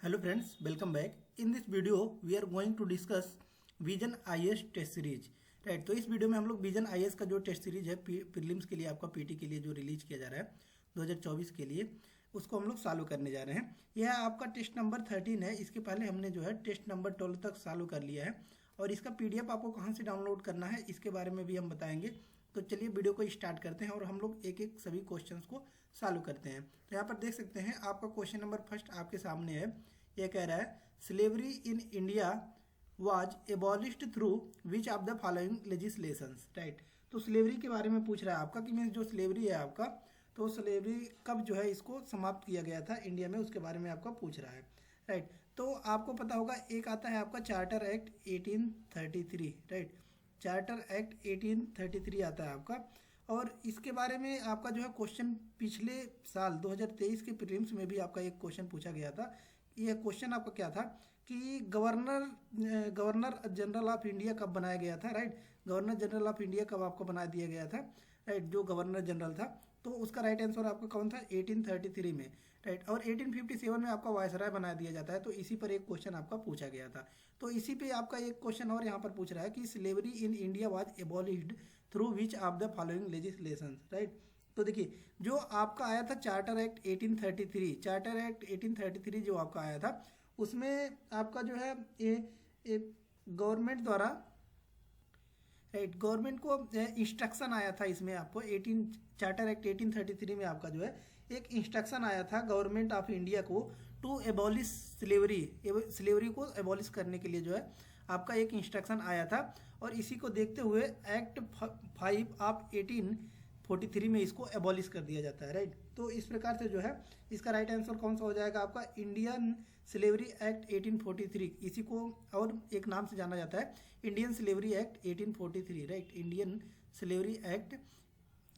Hello friends, welcome back. In this video, we are going to discuss vision IAS test series right. तो इस video में हम लोग vision IAS का जो टेस्ट सीरीज है प्रीलिम्स के लिए आपका पीटी के लिए जो रिलीज किया जा रहा है 2024 के लिए, उसको हम लोग चालू करने जा रहे हैं। यह आपका टेस्ट नंबर 13 है। इसके पहले हमने जो है टेस्ट नंबर 12 तक चालू कर लिया है और इसका पीडीएफ आपको कहाँ से डाउनलोड करना है इसके बारे में भी हम बताएंगे। तो चलिए वीडियो को स्टार्ट करते हैं और हम लोग एक एक सभी क्वेश्चंस को चालू करते हैं। तो यहाँ पर देख सकते हैं आपका क्वेश्चन नंबर फर्स्ट आपके सामने है। यह कह रहा है slavery in India was abolished through which of the following legislations, right. तो स्लेवरी के बारे में पूछ रहा है आपका कि मीन्स जो स्लेवरी है आपका, तो स्लेवरी कब जो है इसको समाप्त किया गया था इंडिया में, उसके बारे में आपका पूछ रहा है, राइट। तो आपको पता होगा एक आता है आपका charter act 1833, right. Charter act 1833 आता है आपका और इसके बारे में आपका जो है क्वेश्चन पिछले साल 2023 के प्रीलिम्स में भी आपका एक क्वेश्चन पूछा गया था। यह क्वेश्चन आपका क्या था कि गवर्नर जनरल ऑफ इंडिया कब बनाया गया था, right. Governor general of India कब आपको बना दिया गया था, राइट, जो गवर्नर जनरल था। तो उसका राइट आंसर आपका कौन था, 1833 में, राइट। और 1857 में आपका वायसराय बना दिया जाता है। तो इसी पर एक क्वेश्चन आपका पूछा गया था। तो इसी पे आपका एक क्वेश्चन और यहाँ पर पूछ रहा है कि slavery in India was abolished through which of the following legislation, right. तो देखिए जो आपका आया था चार्टर एक्ट 1833, चार्टर एक्ट 1833 जो आपका आया था उसमें आपका जो है ये गवर्नमेंट द्वारा, राइट, गवर्नमेंट को इंस्ट्रक्शन आया था। इसमें आपको चार्टर एक्ट 1833 में आपका जो है एक इंस्ट्रक्शन आया था गवर्नमेंट ऑफ इंडिया को टू एबॉलिश स्लेवरी, स्लेवरी को एबॉलिश करने के लिए जो है आपका एक इंस्ट्रक्शन आया था। और इसी को देखते हुए एक्ट 5 ऑफ 1843 में इसको एबॉलिश कर दिया जाता है, राइट। तो इस प्रकार से जो है इसका राइट आंसर कौन सा हो जाएगा आपका, इंडियन स्लेवरी एक्ट 1843। इसी को और एक नाम से जाना जाता है Indian slavery act 1843, right. Indian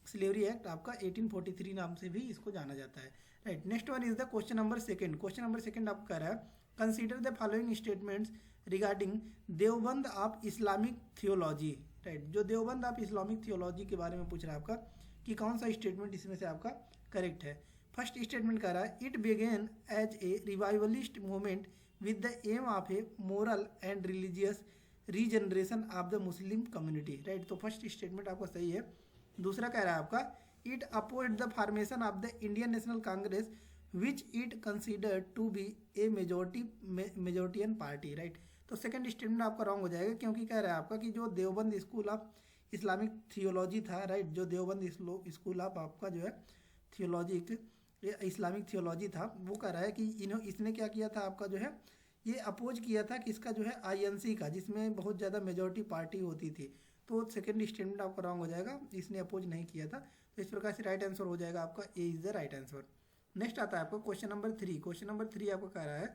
slavery act आपका 1843 नाम से भी इसको जाना जाता है, right. Next one is the question number second. Question number second आपको कह रहा है consider the following statements regarding Deoband of Islamic theology, right. जो देवबंद ऑफ इस्लामिक थियोलॉजी के बारे में पूछ रहा है आपका कि कौन सा स्टेटमेंट इसमें से आपका करेक्ट है। फर्स्ट स्टेटमेंट कह रहा है it began as a revivalist movement with the aim of a moral and religious regeneration of the Muslim community, right. तो फर्स्ट स्टेटमेंट आपका सही है। दूसरा कह रहा है आपका it opposed the formation of the Indian National Congress which it considered to be a majoritarian party, right. तो सेकंड स्टेटमेंट आपका रॉन्ग हो जाएगा क्योंकि कह रहा है आपका कि जो Deoband school of Islamic theology था, राइट, जो देवबंद स्कूल ऑफ आपका जो है थियोलॉजिक इस्लामिक थियोलॉजी था, वो कह रहा है कि इसने क्या किया था आपका जो है ये अपोज किया था कि इसका जो है आईएनसी का, जिसमें बहुत ज़्यादा मेजोरिटी पार्टी होती थी। तो सेकंड स्टेटमेंट आपका रॉन्ग हो जाएगा, इसने अपोज नहीं किया था। तो इस प्रकार से राइट आंसर हो जाएगा आपका A is the right answer. Next आता है आपका क्वेश्चन नंबर 3। क्वेश्चन नंबर 3 आपको कह रहा है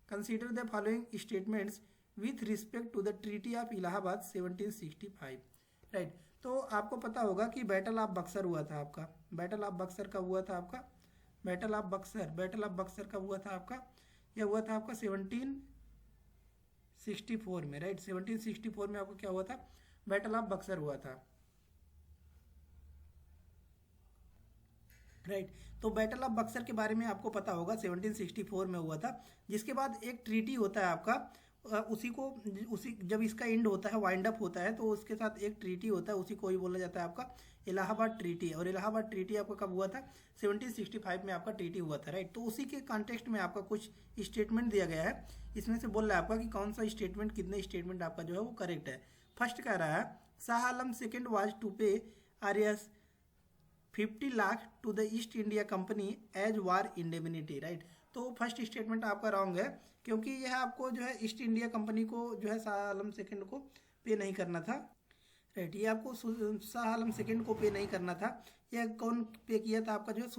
consider the following statements with respect to the treaty of Allahabad 1765, right. तो आपको पता होगा कि बैटल ऑफ बक्सर हुआ था आपका। बैटल ऑफ बक्सर कब हुआ था आपका, बैटल ऑफ बक्सर कब हुआ था आपका, यह हुआ था आपका 1764 में, राइट। 1764 में आपको क्या हुआ था, बैटल ऑफ बक्सर हुआ था, राइट। तो बैटल ऑफ बक्सर के बारे में आपको पता होगा 1764 में हुआ था। जिसके बाद एक ट्रीटी होता है आपका, उसी जब इसका एंड होता है, वाइंड अप होता है, तो उसके साथ एक ट्रीटी होता है, उसी को ही बोला जाता है आपका इलाहाबाद ट्रीटी। और इलाहाबाद ट्रीटी आपका कब हुआ था, 1765 में आपका ट्रीटी हुआ था, राइट। तो उसी के कॉन्टेक्स्ट में आपका कुछ स्टेटमेंट दिया गया है। इसमें से बोल रहा है आपका कि कौन सा स्टेटमेंट, कितने स्टेटमेंट आपका जो है वो करेक्ट है। फर्स्ट कह रहा है Shah Alam second was to pay arrears 50 lakh to the East India Company as war indemnity, right. तो फर्स्ट स्टेटमेंट आपका रॉन्ग है क्योंकि यह आपको जो है ईस्ट इंडिया कंपनी को जो है शाह आलम सेकेंड को पे नहीं करना था, राइट। ये आपको शाह आलम सेकेंड को पे नहीं करना था। यह कौन पे किया था आपका जो है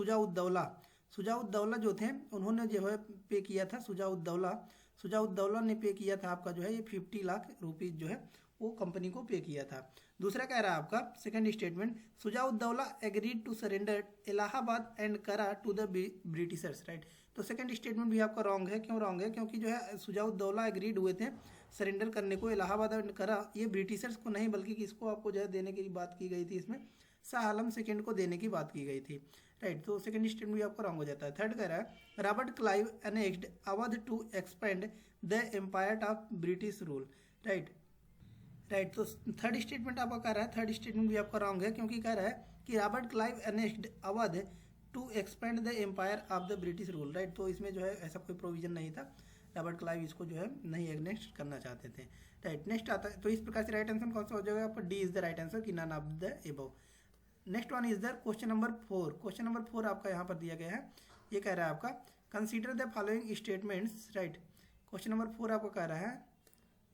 सुजाउद्दौला जो थे उन्होंने जो है पे किया था। सुजाउद्दौला ने पे किया था आपका जो है ये 50 लाख रुपीज जो है वो कंपनी को पे किया था। दूसरा कह रहा है आपका second statement Shujauddaula agreed to surrender Allahabad and Kara to the Britishers, right. तो सेकंड स्टेटमेंट भी आपका रॉन्ग है। क्यों रॉन्ग है, क्योंकि जो है सुजाउद्दौला एग्रीड हुए थे सरेंडर करने को इलाहाबाद एंड करा, ये ब्रिटिशर्स को नहीं बल्कि किसको आपको जो है देने की बात की गई थी, इसमें शाह आलम सेकेंड को देने की बात की गई थी, राइट। तो सेकंड स्टेटमेंट भी आपका रॉन्ग हो जाता है। थर्ड कह रहा है Robert Clive annexed Awadh to expand the empire of British rule, right. Right, तो थर्ड स्टेटमेंट आपका कह रहा है, थर्ड स्टेटमेंट भी आपका रॉन्ग है, क्योंकि कह रहा है कि Robert Clive annexed Awadh to expand the empire of the British rule, right. तो इसमें जो है ऐसा कोई प्रोविजन नहीं था, रॉबर्ट क्लाइव इसको जो है नहीं एग्नेस्ट करना चाहते थे, राइट। नेक्स्ट आता है, तो इस प्रकार से राइट आंसर कौन सा हो जाएगा आपका, D is the right answer कि none of the above. Next one is the question number 4। Question number 4 आपका यहाँ पर दिया गया है, ये कह रहा है आपका consider the following statements, right. Question number 4 आपको कह रहा है,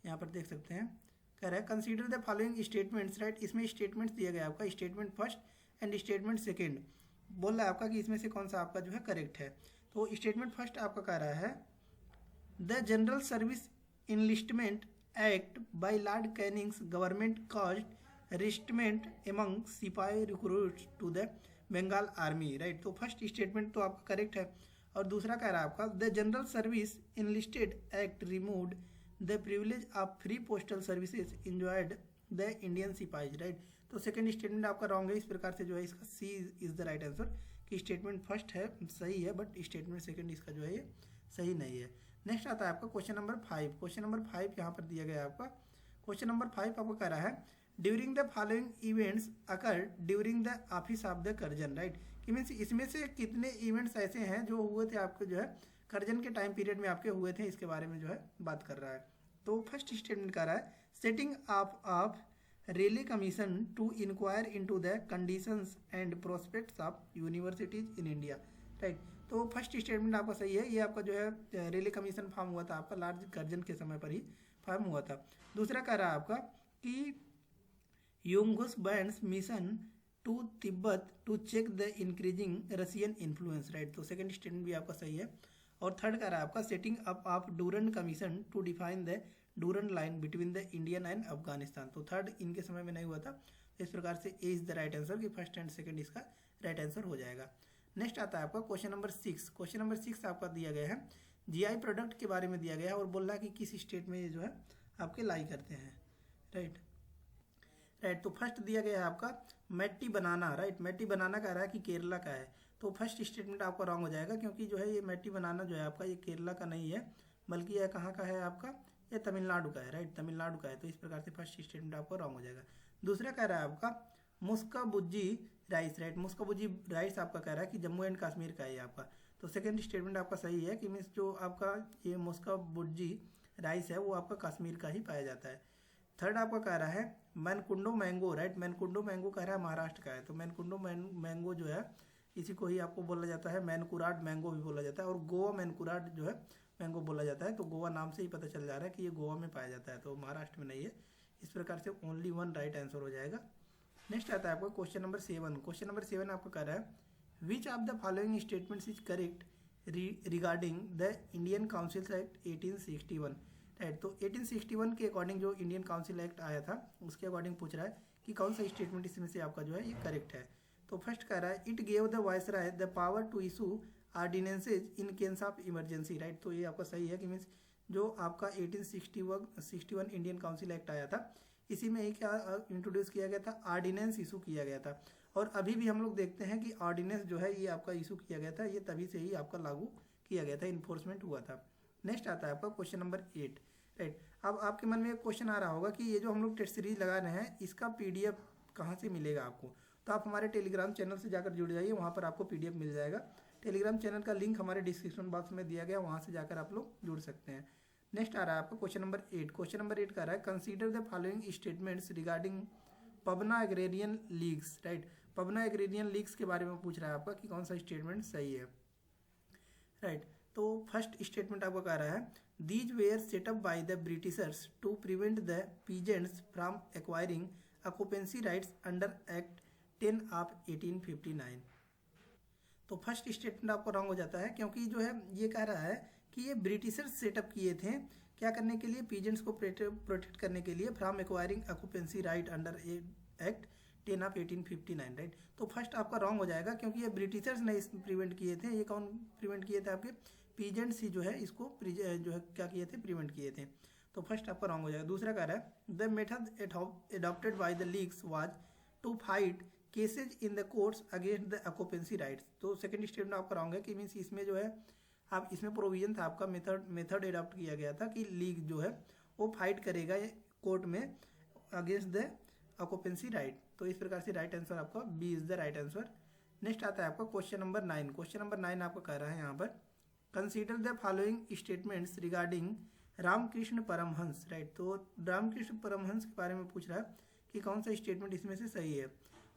यहाँ पर देख सकते हैं, कह रहा है consider the following statements, right. इसमें स्टेटमेंट्स दिया गया आपका, statement first and statement second, बोल रहा है आपका कि इसमें से कौन सा आपका जो है करेक्ट है। तो स्टेटमेंट फर्स्ट आपका कह रहा है the general service enlistment act by Lord Canning's government caused resentment among sipahi recruits to the Bengal army, right. तो फर्स्ट स्टेटमेंट तो आपका करेक्ट है। और दूसरा कह रहा है आपका the general service enlisted act removed the privilege of free postal services enjoyed the Indian sipahis, right. तो सेकंड स्टेटमेंट आपका रॉन्ग है, इस प्रकार से जो है इसका C is the right answer कि स्टेटमेंट फर्स्ट है सही है, बट स्टेटमेंट सेकंड इसका जो है ये सही नहीं है। नेक्स्ट आता है आपका क्वेश्चन नंबर 5। क्वेश्चन नंबर 5 यहाँ पर दिया गया है आपका। क्वेश्चन नंबर 5 आपको कह रहा है during the following events occur during the office of the Curzon, right. कि मीन्स इसमें से कितने इवेंट्स ऐसे हैं जो हुए थे आपके जो है कर्जन के टाइम पीरियड में आपके हुए थे, इसके बारे में जो है बात कर रहा है। तो फर्स्ट स्टेटमेंट कह रहा है setting up of Raleigh Commission to inquire into the conditions and prospects of universities in India, right. तो फर्स्ट स्टेटमेंट आपका सही है, ये आपका जो है रेले कमीशन फॉर्म हुआ था आपका लार्ज कर्जन के समय पर ही फॉर्म हुआ था। दूसरा कह रहा है आपका कि Younghusband's mission to Tibet to check the increasing Russian influence, right. तो सेकंड स्टेटमेंट भी आपका सही है। और थर्ड कह रहा है आपका setting up of Durand Commission to define the Durand Line between the Indian and Afghanistan. तो थर्ड इनके समय में नहीं हुआ था, इस प्रकार से ए इज द राइट आंसर कि फर्स्ट एंड सेकंड इसका राइट आंसर हो जाएगा। नेक्स्ट आता है आपका क्वेश्चन नंबर 6। क्वेश्चन नंबर 6 आपका दिया गया है जीआई प्रोडक्ट के बारे में दिया गया है और बोल रहा है कि किस स्टेट में ये जो है आपके लाई करते हैं, राइट। राइट, तो फर्स्ट दिया गया है आपका मैट्टी बनाना, राइट। मैट्टी बनाना कह रहा है कि केरला का है, तो फर्स्ट स्टेटमेंट आपका रॉन्ग हो जाएगा, क्योंकि जो है ये मैट्टी बनाना जो है आपका ये केरला का नहीं है, बल्कि यह कहाँ का है आपका, ये तमिलनाडु का है, राइट। तमिलनाडु का है, तो इस प्रकार से फर्स्ट स्टेटमेंट आपका रॉन्ग हो जाएगा। दूसरा कह रहा है आपका मुस्का बुज्जी राइस, राइट। मुस्का बुज्जी राइस आपका कह रहा है कि जम्मू एंड कश्मीर का है आपका, तो सेकंड स्टेटमेंट आपका सही है कि मीन्स जो आपका ये मुस्का बुज्जी राइस है वो आपका कश्मीर का ही पाया जाता है। थर्ड आपका कह रहा है मैनकुंडो मैंगो, राइट। मैनकुंडो मैंगो कह रहा है महाराष्ट्र का है, तो मैनकुंडो मैंगो जो है इसी को ही आपको बोला जाता है मैनकुराट मैंगो भी बोला जाता है, और गोवा मैनकुराट जो है मैंगो बोला जाता है। तो गोवा नाम से ही पता चल जा रहा है कि ये गोवा में पाया जाता है, तो महाराष्ट्र में नहीं है। इस प्रकार से ओनली वन राइट आंसर हो जाएगा। नेक्स्ट आता है आपको क्वेश्चन नंबर 7। क्वेश्चन नंबर 7 आपको कह रहा है विच of the following statements is correct regarding the Indian council act 1861, right. तो 1861 के अकॉर्डिंग जो इंडियन काउंसिल एक्ट आया था उसके अकॉर्डिंग पूछ रहा है कि कौन सा स्टेटमेंट इसमें से आपका जो है ये करेक्ट है। तो फर्स्ट कह रहा है it gave the viceroy the power to issue ordinances in case of emergency, right. तो ये आपका सही है कि मीन्स जो आपका 1861 इंडियन काउंसिल एक्ट आया था इसी में ही क्या इंट्रोड्यूस किया गया था, ऑर्डिनेंस इशू किया गया था। और अभी भी हम लोग देखते हैं कि ऑर्डिनेंस जो है ये आपका इशू किया गया था, ये तभी से ही आपका लागू किया गया था, इन्फोर्समेंट हुआ था। नेक्स्ट आता है आपका क्वेश्चन नंबर 8, राइट। अब आपके मन में एक क्वेश्चन आ रहा होगा कि ये जो हम लोग टेस्ट सीरीज लगा रहे हैं इसका PDF कहाँ से मिलेगा आपको, तो आप हमारे टेलीग्राम चैनल से जाकर जुड़ जाइए, वहाँ पर आपको PDF मिल जाएगा। टेलीग्राम चैनल का लिंक हमारे डिस्क्रिप्शन बॉक्स में दिया गया, वहाँ से जाकर आप लोग जुड़ सकते हैं। नेक्स्ट आ रहा है आपका क्वेश्चन नंबर 8। क्वेश्चन नंबर 8 का रहा है consider the following statements regarding Pabna agrarian leagues, right. Pabna agrarian leagues के बारे में पूछ रहा है आपका कि कौन सा स्टेटमेंट सही है, राइट। तो फर्स्ट स्टेटमेंट आपको कह रहा है these were set up by the Britishers to prevent the peasants from acquiring occupancy rights under act 10 of 1859। तो फर्स्ट स्टेटमेंट आपको रॉन्ग हो जाता है, क्योंकि जो है ये कह रहा है कि ये ब्रिटिशर्स सेटअप किए थे क्या करने के लिए, पीजेंट्स को प्रोटेक्ट करने के लिए from acquiring occupancy right under act 10 of 1859, right. तो फर्स्ट आपका रॉन्ग हो जाएगा, क्योंकि ये ब्रिटिशर्स ने प्रिवेंट किए थे, ये कौन प्रिवेंट किए थे, आपके पीजेंट्स ही जो है इसको जो है क्या किए थे, प्रिवेंट किए थे। तो फर्स्ट आपका रॉन्ग हो जाएगा। दूसरा कह रहा है the method adopted by the leagues was to fight cases in the courts against the occupancy rights. तो सेकंड स्टेटमेंट आपका रॉन्ग है कि मीन्स इसमें जो है आप इसमें प्रोविजन था आपका मेथड एडॉप्ट किया गया था कि लीग जो है वो फाइट करेगा कोर्ट में अगेंस्ट द ऑक्यूपेंसी राइट। तो इस प्रकार से राइट आंसर आपका B is the right answer. Next आता है आपका क्वेश्चन नंबर 9। क्वेश्चन नंबर 9 आपको कह रहा है यहाँ पर consider the following statements regarding Ramakrishna Paramahamsa, right. तो रामकृष्ण परमहंस के बारे में पूछ रहा है कि कौन सा स्टेटमेंट इसमें से सही है।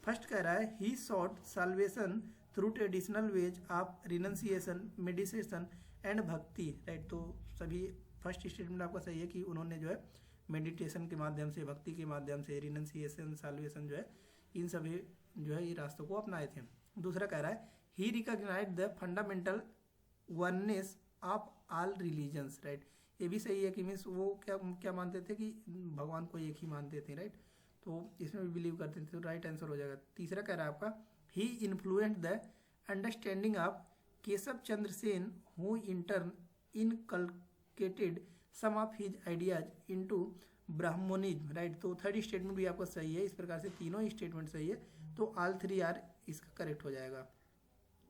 फर्स्ट कह रहा है he sought salvation through traditional ways of renunciation meditation and bhakti, right. तो सभी फर्स्ट स्टेटमेंट आपका सही है कि उन्होंने जो है मेडिटेशन के माध्यम से, भक्ति के माध्यम से, रिनंसिएशन, साल्वेशन जो है इन सभी जो है ये रास्तों को अपनाए थे। दूसरा कह रहा है he recognise the fundamental oneness of all religions, right. ये भी सही है कि मीन्स वो क्या क्या मानते थे कि भगवान को एक ही मानते थे, राइट। तो इसमें भी बिलीव करते थे, तो राइट आंसर हो जाएगा। तीसरा कह रहा है आपका he influenced the understanding of Keshab Chandra Sen who in turn inculcated some of his ideas into Brahmanism, right. तो थर्ड स्टेटमेंट भी आपका सही है। इस प्रकार से तीनों स्टेटमेंट सही है, तो ऑल 3 आर इसका करेक्ट हो जाएगा।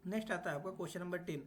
नेक्स्ट आता है आपका क्वेश्चन नंबर 10।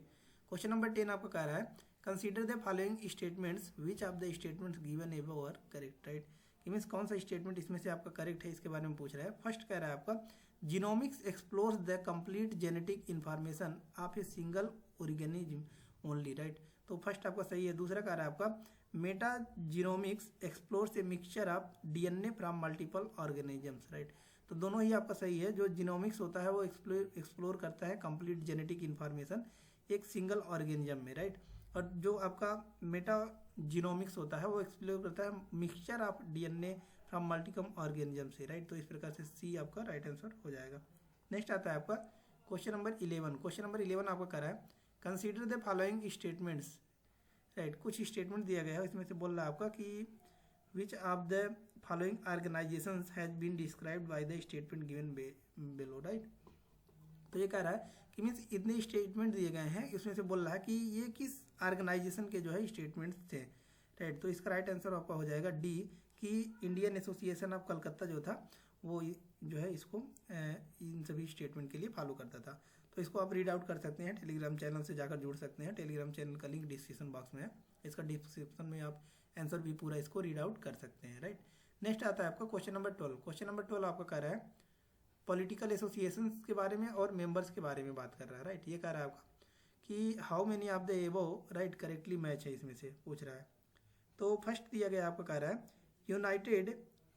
क्वेश्चन नंबर 10 आपका कह रहा है consider the following statements which of the statements given above are correct, right. Means कौन सा स्टेटमेंट इसमें से आपका करेक्ट है इसके बारे में पूछ रहा है। फर्स्ट कह रहा है आपका genomics explores the complete genetic information of a single organism only, right. तो फर्स्ट आपका सही है। दूसरा कह रहा है आपका Meta genomics explores a mixture of DNA from multiple organisms, right. तो दोनों ही आपका सही है। जो जीनोमिक्स होता है वो एक्सप्लोर करता है कंप्लीट जेनेटिक इंफॉर्मेशन एक सिंगल ऑर्गेनिज्म में, राइट। और जो आपका मेटा जीनोमिक्स होता है वो एक्सप्लोर करता है mixture of DNA from multiple organism से, राइट। तो इस प्रकार से सी आपका राइट आंसर हो जाएगा। नेक्स्ट आता है आपका क्वेश्चन नंबर 11। क्वेश्चन नंबर 11 आपका कह रहा है consider the following statements, right. कुछ स्टेटमेंट दिया गया है, इसमें से बोल रहा है आपका कि which of the following organisations has been described by the statement given below, right. तो ये कह रहा है कि मीन्स इतने स्टेटमेंट दिए गए हैं, इसमें से बोल रहा है कि ये किस ऑर्गेनाइजेशन के जो है स्टेटमेंट्स थे, राइट। तो इसका राइट आंसर आपका हो जाएगा डी कि इंडियन एसोसिएशन ऑफ कलकत्ता जो था वो जो है इसको इन सभी स्टेटमेंट के लिए फॉलो करता था। तो इसको आप रीड आउट कर सकते हैं, टेलीग्राम चैनल से जाकर जुड़ सकते हैं। टेलीग्राम चैनल का लिंक डिस्क्रिप्शन बॉक्स में है, इसका डिस्क्रिप्शन में आप आंसर भी पूरा इसको रीड आउट कर सकते हैं, राइट। नेक्स्ट आता है आपका क्वेश्चन नंबर 12। क्वेश्चन नंबर 12 आपका कह रहा है पॉलिटिकल एसोसिएशन के बारे में और मेंबर्स के बारे में बात कर रहा है, राइट। ये कह रहा है आपका कि how many of the above right correctly match है, इसमें से पूछ रहा है। तो फर्स्ट दिया गया आपका कह रहा है यूनाइटेड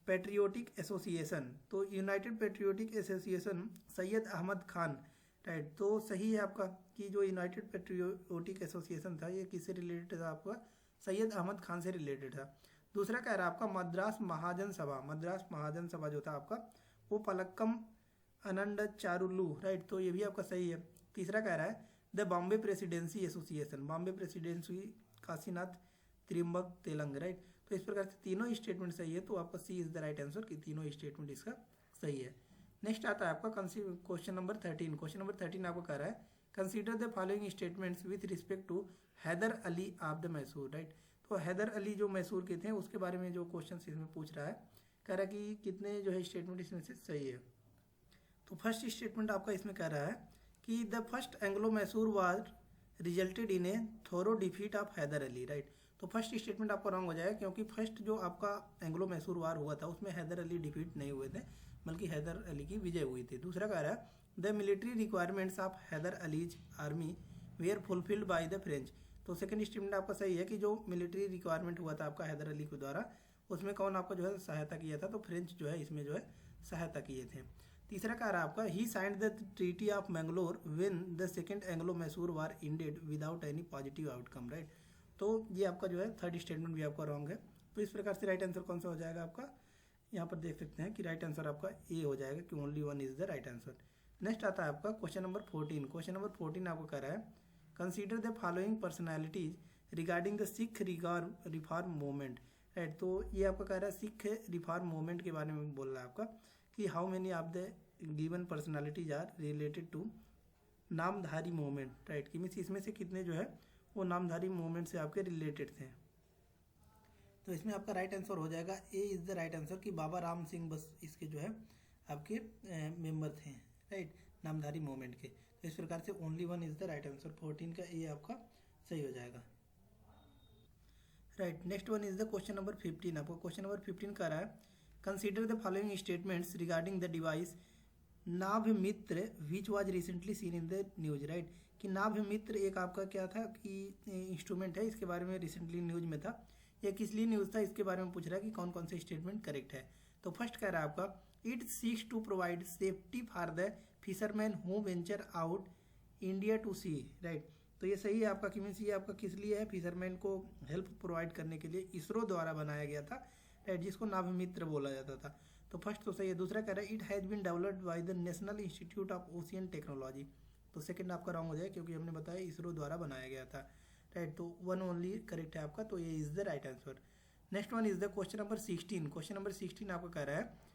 पेट्रियोटिक एसोसिएशन। तो United Patriotic Association Syed Ahmad Khan, right. तो सही है आपका कि जो यूनाइटेड पेट्रियोटिक एसोसिएशन था ये किससे रिलेटेड था, आपका सैयद अहमद खान से रिलेटेड था। दूसरा कह रहा है आपका मद्रास महाजन सभा, मद्रास महाजन सभा जो था आपका वो पलक्कम अनंड चारुलू, राइट। तो ये भी आपका सही है। तीसरा कह रहा है the Bombay presidency association, Bombay presidency Kashinath Trimbak Telang, right. तो इस प्रकार से तीनों स्टेटमेंट सही है, तो आपका सी इज द राइट आंसर कि तीनों स्टेटमेंट इसका सही है। नेक्स्ट आता है आपका क्वेश्चन नंबर 13। क्वेश्चन नंबर 13 आपको कह रहा है consider the following statements with respect to Hyder Ali of the Mysore, right. तो हैदर अली जो मैसूर के थे उसके बारे में जो क्वेश्चन इसमें पूछ रहा है, कह रहा है कि कितने जो है स्टेटमेंट इसमें से सही है। तो फर्स्ट स्टेटमेंट आपका इसमें कह रहा है कि the first Anglo Mysore war resulted in a thorough defeat of Hyder Ali, right. तो फर्स्ट स्टेटमेंट आपका रॉन्ग हो जाएगा क्योंकि फर्स्ट जो आपका एंग्लो मैसूर वार हुआ था उसमें हैदर अली डिफीट नहीं हुए थे, बल्कि हैदर अली की विजय हुई थी। दूसरा कह रहा है the military requirements of Hyder Ali's army were fulfilled by the French. तो सेकंड स्टेटमेंट आपका सही है कि जो मिलिट्री रिक्वायरमेंट हुआ था आपका हैदर अली के द्वारा उसमें कौन आपका जो है सहायता किया था, तो फ्रेंच जो है इसमें जो है सहायता किए थे। तीसरा कह रहा है आपका he signed the treaty of Mangalore when the second Anglo Mysore war ended without any positive outcome, right. तो ये आपका जो है थर्ड स्टेटमेंट भी आपका रॉन्ग है। तो इस प्रकार से राइट आंसर कौन सा हो जाएगा आपका, यहाँ पर देख सकते हैं कि राइट आंसर आपका ए हो जाएगा कि only one is the right answer. Next आता है आपका क्वेश्चन नंबर 14। क्वेश्चन नंबर 14 आपको कह रहा है consider the following personalities regarding the Sikh reform movement, right. तो ये आपका कह रहा है सिख रिफॉर्म मूवमेंट के बारे में बोल रहा है आपका कि how many of the given personalities are related to Namdhari movement, right. कि मीन्स इसमें से कितने जो है वो नामधारी मूवमेंट से आपके रिलेटेड थे। तो इसमें आपका राइट आंसर हो जाएगा ए इज द राइट आंसर कि बाबा राम सिंह बस इसके जो है आपके मेंबर थे, राइट, नामधारी मूवमेंट के। तो इस प्रकार से only one is the right answer, 14 का ये आपका सही हो जाएगा, right. Next one is the question number 15। आपको क्वेश्चन नंबर 15 कर रहा है, consider the following statements regarding the device Nabh Mitra which was recently seen in the news, right, कि नाभ मित्र एक आपका क्या था कि इंस्ट्रूमेंट है, इसके बारे में रिसेंटली न्यूज में था। यह किस लिए न्यूज था, इसके बारे में पूछ रहा है कि कौन कौन से स्टेटमेंट करेक्ट है। तो फर्स्ट कह रहा है आपका, it seeks to provide safety for the fisherman who venture out India to sea, right. तो ये सही है आपका, कि मीन्स ये आपका किस लिए है, फिशरमैन को हेल्प प्रोवाइड करने के लिए इसरो द्वारा बनाया गया था, राइट, जिसको नाभमित्र बोला जाता था। तो फर्स्ट तो सही है। दूसरा कह रहा है, it has been developed by the National Institute of Ocean Technology. तो सेकंड आपका रॉन्ग हो जाए, क्योंकि हमने बताया इसरो द्वारा बनाया गया था, राइट। तो वन ओनली करेक्ट है आपका, तो ये is the right answer. Next one is the question number 16। Question number 16 आपका कह रहा है,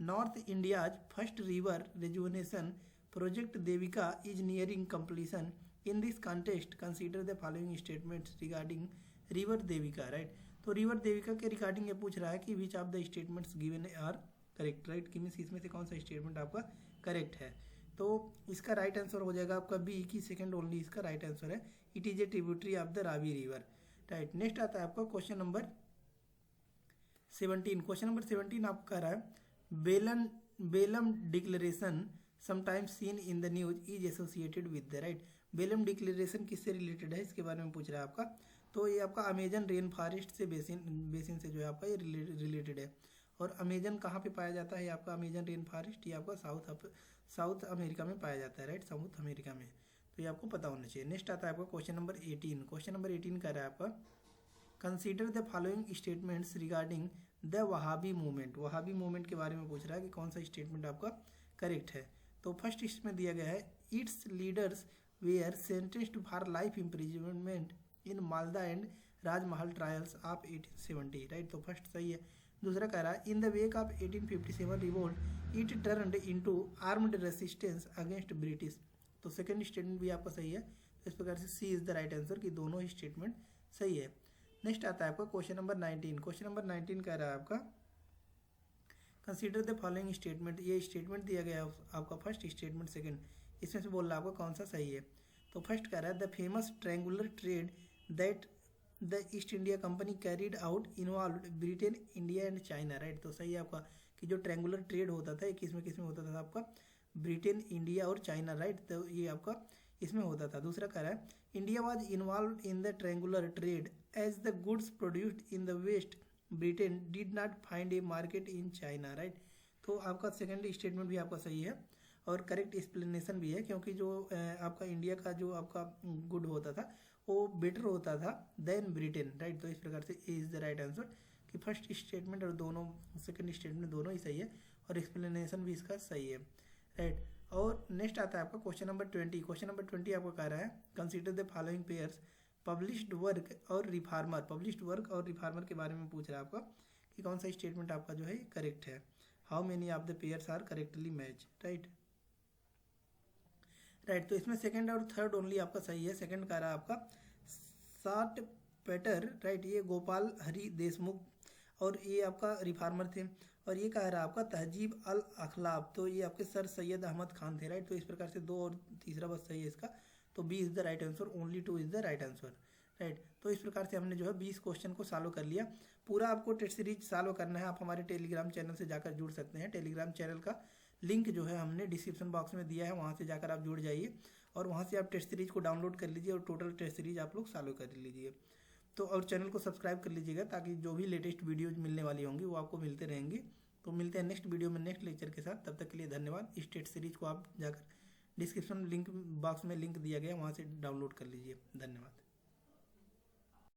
north India's first river rejuvenation project Devika is nearing completion. In this context consider the following statements regarding river Devika, right. तो river Devika के regarding ये पूछ रहा है कि which of the statements given are correct, right, कि मीन्स इसमें से कौन सा स्टेटमेंट आपका करेक्ट है। तो इसका राइट आंसर हो जाएगा आपका बी, की सेकंड ओनली इसका राइट आंसर है, it is a tributary of the Ravi river, right. Next आता है आपका क्वेश्चन नंबर 17। क्वेश्चन नंबर 17 आपका कह रहा है, Belem declaration sometimes seen in the news is associated with the, right. Belem declaration किससे रिलेटेड है, इसके बारे में पूछ रहा है आपका। तो ये आपका अमेजन रेन फॉरेस्ट से बेसिन से जो है आपका ये रिलेटेड है। और अमेजन कहाँ पे पाया जाता है, आपका अमेजन रेन फॉरेस्ट, ये आपका साउथ अमेरिका में पाया जाता है, राइट, साउथ अमेरिका में। तो ये आपको पता होना चाहिए। नेक्स्ट आता है आपका क्वेश्चन नंबर 18। क्वेश्चन नंबर 18 कह रहा है आपका, consider the following statements regarding the Wahhabi movement. Wahhabi movement के बारे में पूछ रहा है कि कौन सा स्टेटमेंट आपका करेक्ट है। तो फर्स्ट इसमें दिया गया है, its leaders were sentenced for life imprisonment in Malda and Rajmahal trials of 1870, right. तो फर्स्ट सही है। दूसरा कह रहा है, in the wake of 1857 revolt it turned into armed resistance against British. तो सेकंड स्टेटमेंट भी आपका सही है। तो इस प्रकार से C is the right answer, कि दोनों ही स्टेटमेंट सही है। नेक्स्ट आता है आपका क्वेश्चन नंबर 19। क्वेश्चन नंबर 19 कह रहा है आपका, कंसीडर द फॉलोइंग स्टेटमेंट। ये स्टेटमेंट दिया गया है आपका, फर्स्ट स्टेटमेंट सेकंड, इसमें से बोल रहा है आपका कौन सा सही है। तो फर्स्ट कह रहा है, the famous triangular trade that the East India company carried out involve Britain, India and China, right. तो सही है आपका, कि जो ट्रायंगुलर ट्रेड होता था, किसमें किसमें होता था आपका, ब्रिटेन, इंडिया और चाइना, राइट। तो ये आपका इसमें होता था। दूसरा कह रहा है, India was involve in the triangular trade as the goods produced in the west Britain did not find a market in China, right. तो आपका सेकेंड स्टेटमेंट भी आपका सही है और करेक्ट एक्सप्लेनेशन भी है, क्योंकि जो आपका इंडिया का जो आपका गुड होता था वो बेटर होता था देन ब्रिटेन, राइट। तो इस प्रकार से ए इज द राइट आंसर, कि फर्स्ट स्टेटमेंट और दोनों सेकंड स्टेटमेंट दोनों ही सही है और एक्सप्लेनेशन भी इसका सही है, राइट। और नेक्स्ट आता है आपका क्वेश्चन नंबर 20। क्वेश्चन नंबर 20 आपको कह रहा है, consider the following pairs published work और रिफार्मर। पब्लिश्ड वर्क और रिफार्मर के बारे में पूछ रहा है आपका, कि कौन सा स्टेटमेंट आपका जो है करेक्ट है। How many of the pairs are correctly match, right, right. तो इसमें सेकंड और थर्ड ओनली आपका सही है। सेकंड कह रहा है आपका, साट पेटर, राइट, ये गोपाल हरि देशमुख और ये आपका रिफार्मर थे। और ये कह रहा है आपका तहजीब अल अखलाब, तो ये आपके सर सैयद अहमद खान थे, राइट। तो इस प्रकार से दो और तीसरा बस सही है इसका, तो B is the right answer, only 2 is the right answer, right. तो इस प्रकार से हमने जो है 20 क्वेश्चन को सॉल्व कर लिया। पूरा आपको टेस्ट सीरीज सॉल्व करना है, आप हमारे टेलीग्राम चैनल से जाकर जुड़ सकते हैं। टेलीग्राम चैनल का लिंक जो है हमने डिस्क्रिप्शन बॉक्स में दिया है, वहाँ से जाकर आप जुड़ जाइए और वहाँ से आप टेस्ट सीरीज को डाउनलोड कर लीजिए और टोटल टेस्ट सीरीज आप लोग सॉल्व कर लीजिए। तो और चैनल को सब्सक्राइब कर लीजिएगा, ताकि जो भी लेटेस्ट वीडियोज मिलने वाली होंगी वो आपको मिलते रहेंगी। तो मिलते हैं नेक्स्ट वीडियो में नेक्स्ट लेक्चर के साथ, तब तक के लिए धन्यवाद। इस टेस्ट सीरीज को आप जाकर डिस्क्रिप्शन लिंक बॉक्स में लिंक दिया गया, वहाँ से डाउनलोड कर लीजिए। धन्यवाद।